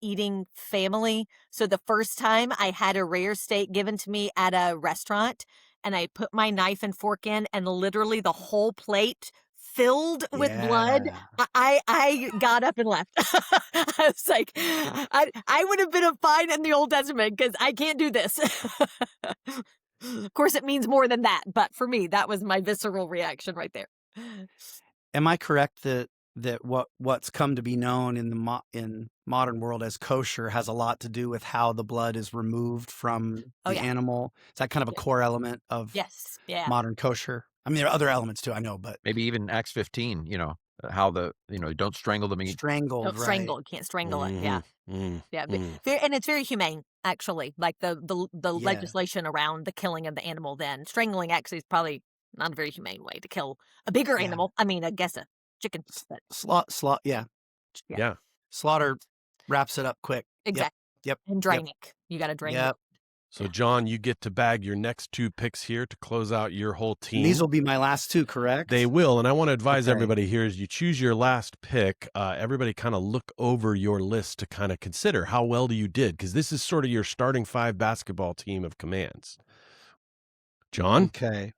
eating family. So the first time I had a rare steak given to me at a restaurant, and I put my knife and fork in, and literally the whole plate filled with blood, I got up and left. I was like, I would have been fine in the Old Testament because I can't do this. Of course, it means more than that, but for me, that was my visceral reaction right there. Am I correct that what's come to be known in the modern world as kosher has a lot to do with how the blood is removed from the animal? Is that kind of a core element of modern kosher? I mean, there are other elements too, I know, but maybe even Acts 15, how don't strangle them. Strangle, don't strangle. Can't strangle it. Yeah. Yeah. And it's very humane, actually. Like the legislation around the killing of the animal, then strangling actually is probably not a very humane way to kill a bigger animal. I mean, I guess a chicken. Slaughter wraps it up quick. Exactly. Yep. And draining. You got to drain it. So, John, you get to bag your next two picks here to close out your whole team. These will be my last two, correct? They will. And I want to advise everybody here as you choose your last pick, everybody kind of look over your list to kind of consider how well you did, because this is sort of your starting five basketball team of commands. John? Okay.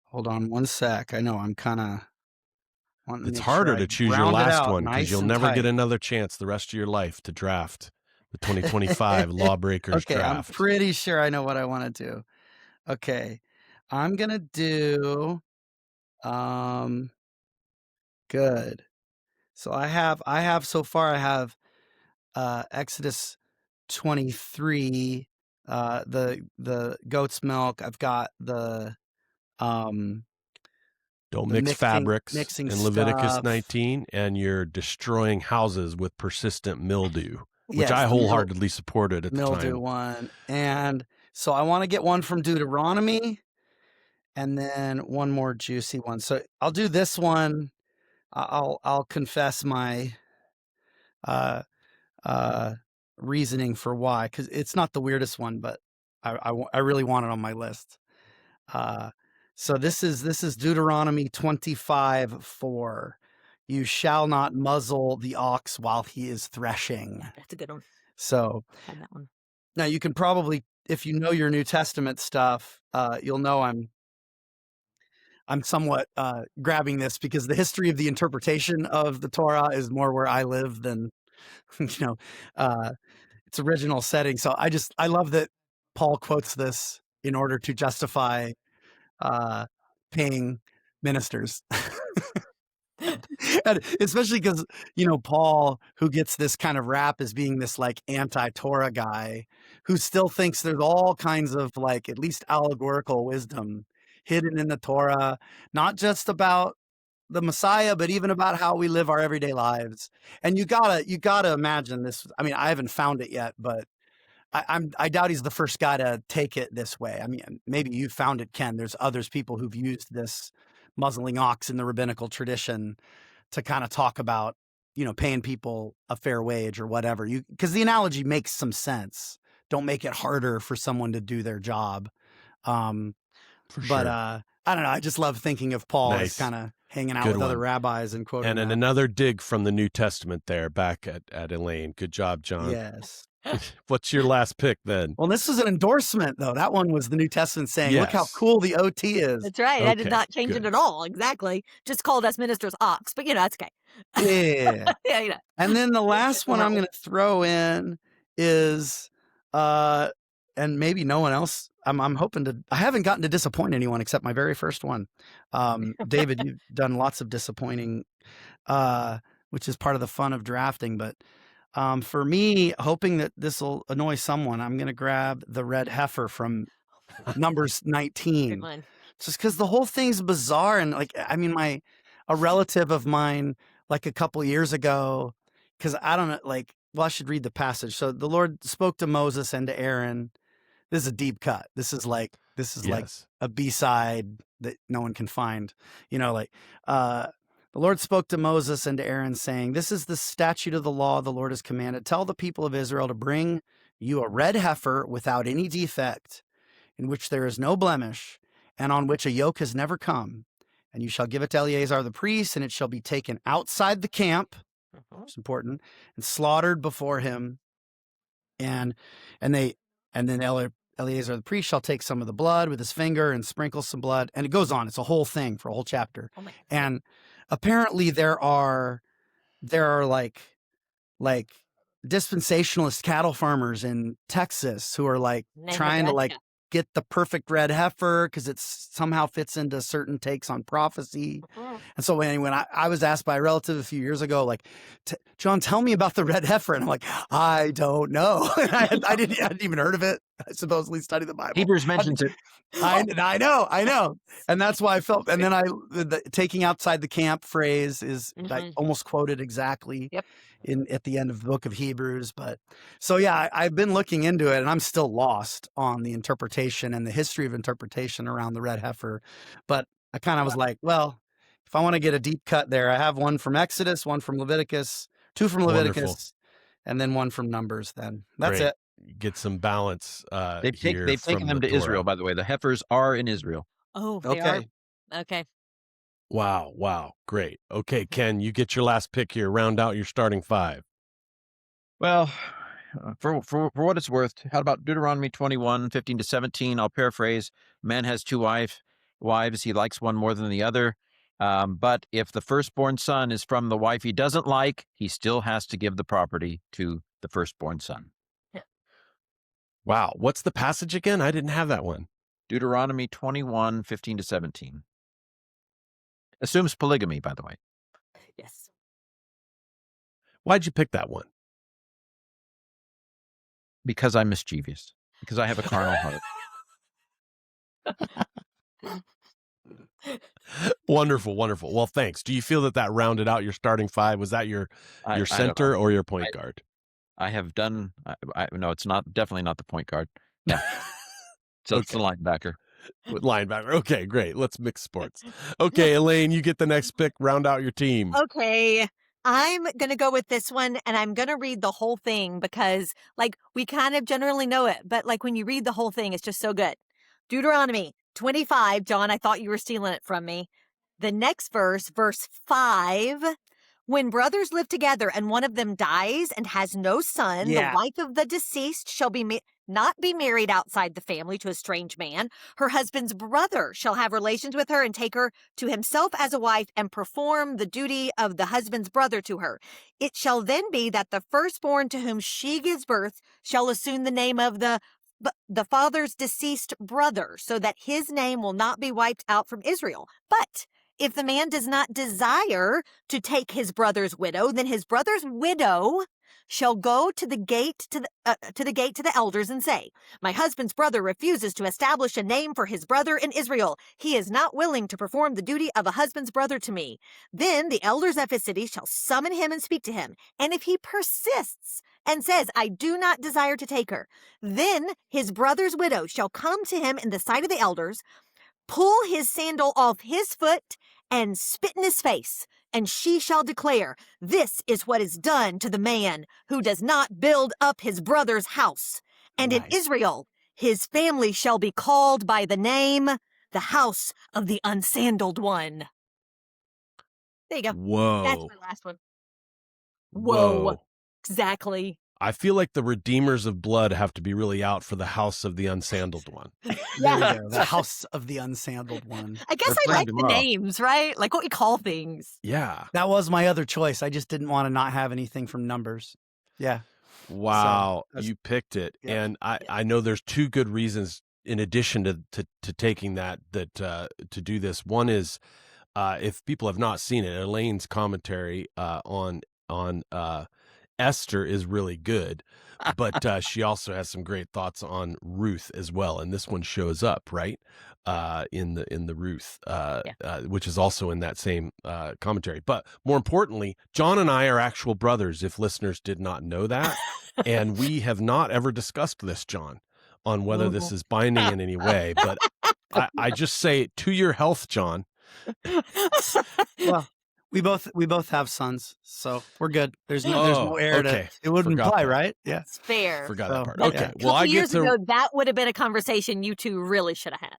Hold on one sec. I know I'm kind of wanting to It's harder to choose your last one because you'll never get another another chance the rest of your life to draft the 2025 Lawbreakers draft. I'm pretty sure I know what I want to do. Okay. I'm going to do good. So I have so far Exodus 23, the goat's milk. I've got the Don't the mix fabrics mixing in Leviticus stuff. 19, and you're destroying houses with persistent mildew, which Yes, I the wholeheartedly supported at the mildew time. one. And so I want to get one from Deuteronomy and then one more juicy one. So I'll do this one. I'll confess my reasoning for why, because it's not the weirdest one, but I really want it on my list. So this is Deuteronomy 25:4. You shall not muzzle the ox while he is threshing. That's a good one. So Had that one. now you can probably, if you know your New Testament stuff, you'll know I'm somewhat grabbing this because the history of the interpretation of the Torah is more where I live than its original setting. So I love that Paul quotes this in order to justify paying ministers. And especially because, Paul, who gets this kind of rap as being this like anti-Torah guy, who still thinks there's all kinds of like at least allegorical wisdom hidden in the Torah, not just about the Messiah, but even about how we live our everyday lives. And you gotta imagine this. I mean, I haven't found it yet, but I doubt he's the first guy to take it this way. I mean, maybe you found it, Ken. There's people who've used this muzzling ox in the rabbinical tradition to kind of talk about, paying people a fair wage or whatever. Because the analogy makes some sense. Don't make it harder for someone to do their job. For But sure. I don't know. I just love thinking of Paul as Nice. kind of hanging out Good with other one. rabbis and quoting And that. another dig from the New Testament there back at Elaine. Good job, John. Yes. What's your last pick then? Well, this was an endorsement, though. That one was the New Testament saying, look how cool the OT is. That's right. I did Okay, not change good. it at all. Exactly. Just called us ministers ox, but that's okay. Yeah. Yeah. And then the last one I'm going to throw in is, and maybe no one else. I'm hoping to. I haven't gotten to disappoint anyone except my very first one. David, you've done lots of disappointing, which is part of the fun of drafting. But for me, hoping that this will annoy someone, I'm going to grab the red heifer from Numbers 19. Good one. Just because the whole thing's bizarre. And a relative of mine, like a couple years ago, because I don't know, I should read the passage. So the Lord spoke to Moses and to Aaron. This is a deep cut. This is like a B-side that no one can find. The Lord spoke to Moses and to Aaron, saying, this is the statute of the law the Lord has commanded. Tell the people of Israel to bring you a red heifer without any defect, in which there is no blemish, and on which a yoke has never come. And you shall give it to Eleazar the priest, and it shall be taken outside the camp, it's important, and slaughtered before him. And then Eleazar the priest shall take some of the blood with his finger and sprinkle some blood. And it goes on. It's a whole thing for a whole chapter. Oh my God. And apparently there are like dispensationalist cattle farmers in Texas who are like trying to get the perfect red heifer because it somehow fits into certain takes on prophecy. And so when I was asked by a relative a few years ago, like, John, tell me about the red heifer. And I'm like, I don't know. I hadn't even heard of it. I supposedly studied the Bible. Hebrews mentions it. I know. And that's why I felt, and then the taking outside the camp phrase is like almost quoted exactly at the end of the book of Hebrews. But so, yeah, I've been looking into it and I'm still lost on the interpretation and the history of interpretation around the red heifer. But I kind of was like, well, if I want to get a deep cut there, I have one from Exodus, one from Leviticus, two from Leviticus, Wonderful. and then one from Numbers. Then that's Great. it. Get some balance. They've taken them to Israel, by the way. The heifers are in Israel. Oh, they are. Okay. Wow. Great. Okay, Ken, you get your last pick here. Round out your starting five. Well, for what it's worth, how about Deuteronomy 21:15-17? I'll paraphrase. Man has two wives. He likes one more than the other. But if the firstborn son is from the wife he doesn't like, he still has to give the property to the firstborn son. Wow. What's the passage again? I didn't have that one. Deuteronomy 21:15-17. Assumes polygamy, by the way. Yes. Why'd you pick that one? Because I'm mischievous. Because I have a carnal heart. Wonderful, wonderful. Well, thanks. Do you feel that rounded out your starting five? Was that your I don't center know. or your point guard? I have done. No, it's definitely not the point guard. Yeah. So it's the linebacker. Linebacker. Okay, great. Let's mix sports. Okay, Elaine, you get the next pick. Round out your team. Okay. I'm going to go with this one, and I'm going to read the whole thing because, we kind of generally know it, but, when you read the whole thing, it's just so good. Deuteronomy 25. John, I thought you were stealing it from me. The next verse 5. When brothers live together and one of them dies and has no son, Yeah. the wife of the deceased shall not be married outside the family to a strange man. Her husband's brother shall have relations with her and take her to himself as a wife and perform the duty of the husband's brother to her. It shall then be that the firstborn to whom she gives birth shall assume the name of the father's deceased brother, so that his name will not be wiped out from Israel. But if the man does not desire to take his brother's widow, then his brother's widow shall go to the gate to the elders and say, my husband's brother refuses to establish a name for his brother in Israel. He is not willing to perform the duty of a husband's brother to me. Then the elders of his city shall summon him and speak to him. And if he persists and says, I do not desire to take her, then his brother's widow shall come to him in the sight of the elders, pull his sandal off his foot, and spit in his face. And she shall declare, this is what is done to the man who does not build up his brother's house. And in Israel, his family shall be called by the name, the house of the unsandaled one. There you go. Whoa. That's my last one. Whoa. Exactly. I feel like the redeemers of blood have to be really out for the house of the unsandaled one. Yeah, the house of the unsandaled one. I guess I like the names, right? Like what we call things. Yeah. That was my other choice. I just didn't want to not have anything from Numbers. Yeah. Wow. You picked it. Yeah. And I know there's two good reasons in addition to taking that to do this. One is if people have not seen it, Elaine's commentary on Esther is really good, but she also has some great thoughts on Ruth as well, and this one shows up right in the Ruth, which is also in that same commentary. But more importantly, John and I are actual brothers. If listeners did not know that, and we have not ever discussed this, John, on whether this is binding in any way. But I just say to your health, John. Well. We both have sons, so we're good. There's no heir to. It wouldn't apply, right? Yeah, it's fair. Forgot that part. Okay, well, I years ago that would have been a conversation you two really should have had.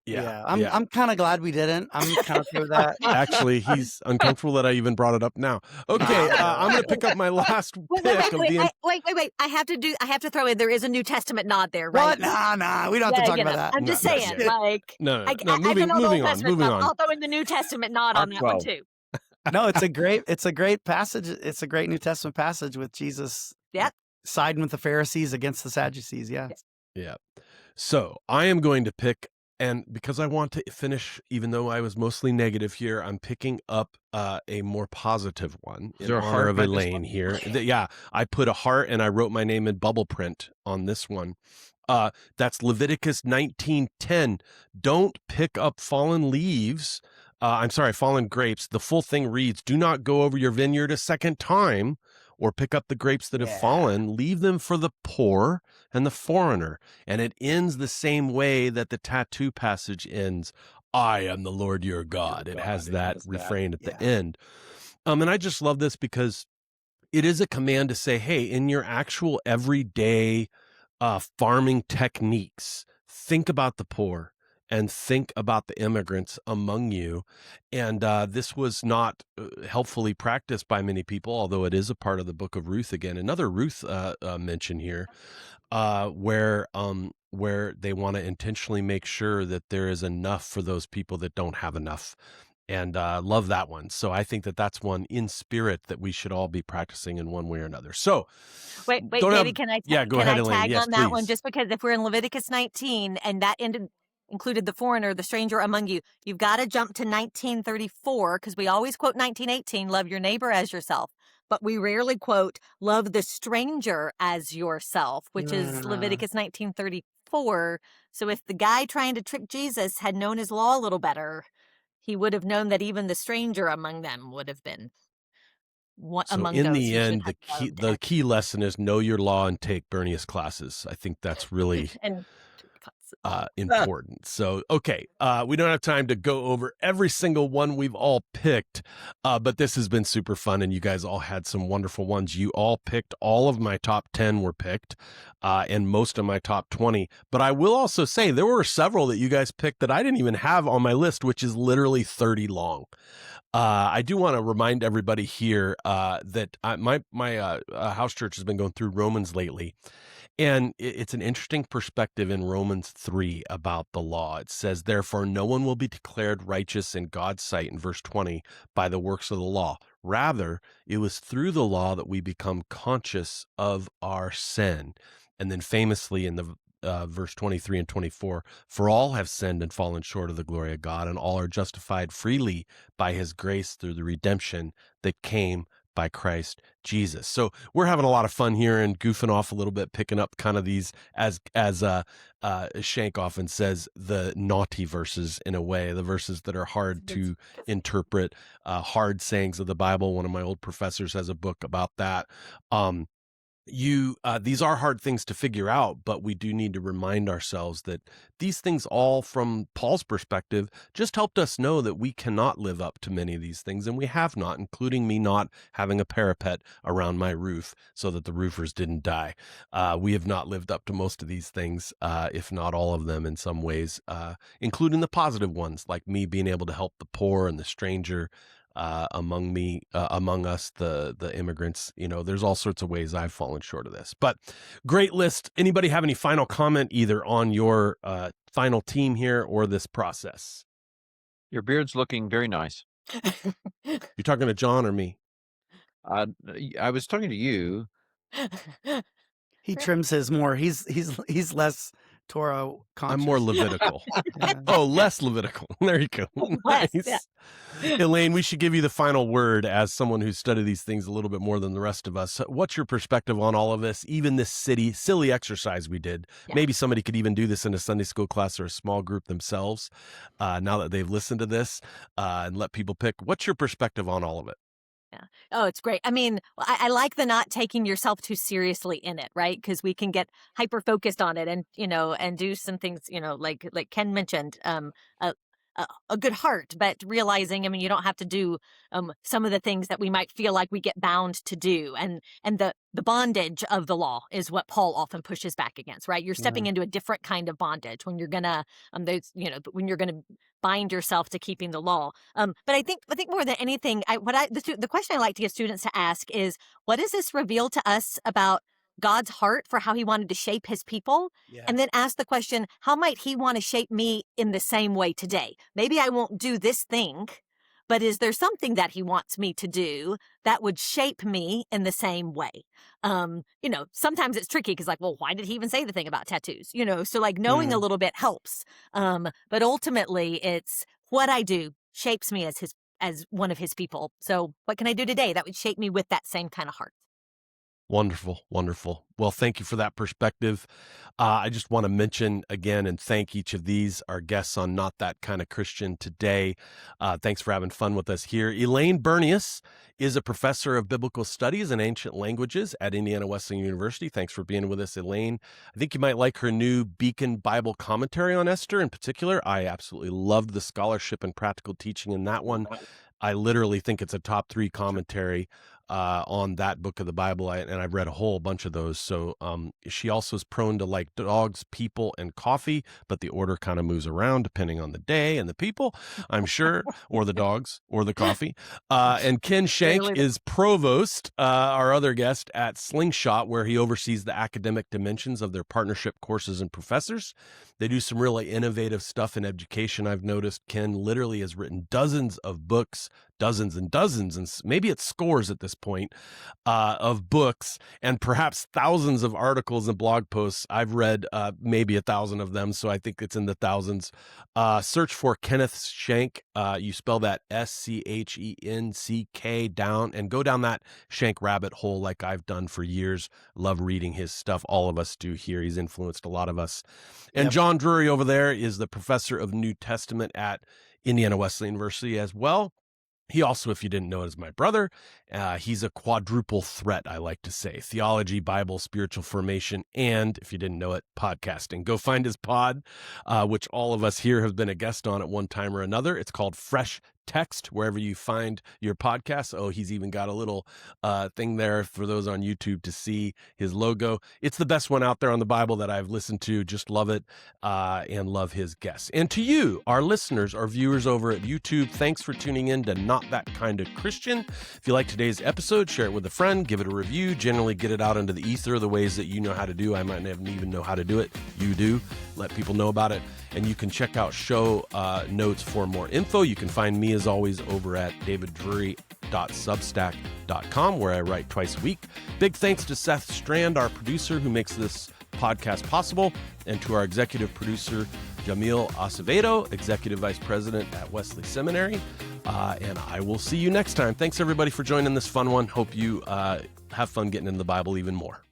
Yeah. I'm kind of glad we didn't. I'm kind of with that. Actually, he's uncomfortable that I even brought it up now. Okay, I'm going to pick up my last pick Wait. I have to throw in. There is a New Testament nod there, right? What? Nah. We don't have to talk about that. I'm just saying, no. Moving on. I'll throw in the New Testament nod on that one too. No, it's a great passage. It's a great New Testament passage with Jesus siding with the Pharisees against the Sadducees. Yeah. Yeah. So I am going to pick, and because I want to finish, even though I was mostly negative here, I'm picking up a more positive one in honor of Elaine here. I put a heart and I wrote my name in bubble print on this one. That's Leviticus 19:10. Don't pick up fallen leaves. Fallen grapes. The full thing reads, do not go over your vineyard a second time or pick up the grapes that have fallen. Leave them for the poor and the foreigner. And it ends the same way that the tattoo passage ends. I am the Lord your God. It has that refrain at the end. And I just love this because it is a command to say, hey, in your actual everyday farming techniques, think about the poor and think about the immigrants among you. And this was not helpfully practiced by many people, although it is a part of the book of Ruth again. Another Ruth mention here where they want to intentionally make sure that there is enough for those people that don't have enough. And love that one. So I think that's one in spirit that we should all be practicing in one way or another. So wait, David, can I tag Elaine. On that one? Just because if we're in Leviticus 19 and that included the foreigner, the stranger among you, you've got to jump to 1934 because we always quote 1918, love your neighbor as yourself. but we rarely quote, love the stranger as yourself, which is Leviticus 19:34. So if the guy trying to trick Jesus had known his law a little better, he would have known that even the stranger among them would have been So among in those the he should end, have loved. the key lesson is know your law and take Bernius classes. I think that's really And important. So, okay, we don't have time to go over every single one we've all picked, but this has been super fun, and you guys all had some wonderful ones. You all picked, all of my top 10 were picked, and most of my top 20. But I will also say there were several that you guys picked that I didn't even have on my list, which is literally 30 long. I do want to remind everybody here that my house church has been going through Romans lately. And it's an interesting perspective in Romans 3 about the law. It says, therefore, no one will be declared righteous in God's sight, in verse 20, by the works of the law. Rather, it was through the law that we become conscious of our sin. And then famously in the verse 23 and 24, for all have sinned and fallen short of the glory of God, and all are justified freely by his grace through the redemption that came by Christ Jesus. So we're having a lot of fun here and goofing off a little bit, picking up kind of these, as Schenck often says, the naughty verses in a way, the verses that are hard to interpret, hard sayings of the Bible. One of my old professors has a book about that. These are hard things to figure out, but we do need to remind ourselves that these things, all from Paul's perspective, just helped us know that we cannot live up to many of these things, and we have not, including me not having a parapet around my roof so that the roofers didn't die. We have not lived up to most of these things, if not all of them in some ways, including the positive ones, like me being able to help the poor and the stranger, among us, the immigrants. There's all sorts of ways I've fallen short of this, but great list. Anybody have any final comment either on your final team here or this process? Your beard's looking very nice. You're talking to John or me? I was talking to you. He trims his more. He's less Torah conscious. I'm more Levitical. Yeah. Oh, less Levitical. There you go. Less, Nice. yeah. Elaine, we should give you the final word as someone who's studied these things a little bit more than the rest of us. What's your perspective on all of this, even this silly exercise we did? Yeah. Maybe somebody could even do this in a Sunday school class or a small group themselves, now that they've listened to this, and let people pick. What's your perspective on all of it? Yeah. Oh, it's great. I mean, I like the not taking yourself too seriously in it, right? Because we can get hyper focused on it, and and do some things, like Ken mentioned, a good heart, but realizing, I mean, you don't have to do some of the things that we might feel like we get bound to do, and the bondage of the law is what Paul often pushes back against, right? You're stepping into a different kind of bondage when you're gonna when you're gonna bind yourself to keeping the law. But I think more than anything, the question I like to get students to ask is, what does this reveal to us about God's heart for how he wanted to shape his people? Yeah. And then ask the question, how might he want to shape me in the same way today? Maybe I won't do this thing, but is there something that he wants me to do that would shape me in the same way? Sometimes it's tricky because, like, well, why did he even say the thing about tattoos? So like knowing a little bit helps. But ultimately it's what I do shapes me as one of his people. So what can I do today that would shape me with that same kind of heart? Wonderful, wonderful. Well, thank you for that perspective. I just want to mention again and thank each of these, our guests on Not That Kind of Christian today. Thanks for having fun with us here. Elaine Bernius is a professor of biblical studies and ancient languages at Indiana Wesleyan University. Thanks for being with us, Elaine. I think you might like her new Beacon Bible commentary on Esther in particular. I absolutely loved the scholarship and practical teaching in that one. I literally think it's a top 3 commentary on that book of the Bible, and I've read a whole bunch of those. So she also is prone to like dogs, people, and coffee, but the order kind of moves around depending on the day and the people, I'm sure, or the dogs, or the coffee. And Ken Schenck is provost, our other guest, at Slingshot, where he oversees the academic dimensions of their partnership courses and professors. They do some really innovative stuff in education. I've noticed Ken literally has written dozens of books, dozens and dozens, and maybe it's scores at this point, of books and perhaps thousands of articles and blog posts. I've read maybe 1,000 of them, so I think it's in the thousands. Search for Kenneth Schenck. You spell that Schenck down, and go down that Schenck rabbit hole like I've done for years. Love reading his stuff. All of us do here. He's influenced a lot of us. And Yep. John Drury over there is the professor of New Testament at Indiana Wesleyan University as well. He also, if you didn't know, is my brother. He's a quadruple threat, I like to say: theology, Bible, spiritual formation, and, if you didn't know it, podcasting. Go find his pod, which all of us here have been a guest on at one time or another. It's called Fresh Text, wherever you find your podcasts. Oh, he's even got a little thing there for those on YouTube to see his logo. It's the best one out there on the Bible that I've listened to. Just love it, and love his guests. And to you, our listeners, our viewers over at YouTube, thanks for tuning in to Not That Kind of Christian. If you like today's episode, share it with a friend, give it a review, generally get it out into the ether the ways that you know how to do. I might not even know how to do it. You do. Let people know about it. And you can check out show notes for more info. You can find me, as always, over at daviddrury.substack.com, where I write twice a week. Big thanks to Seth Strand, our producer, who makes this podcast possible, and to our executive producer, Jamil Acevedo, executive vice president at Wesley Seminary. And I will see you next time. Thanks, everybody, for joining this fun one. Hope you have fun getting into the Bible even more.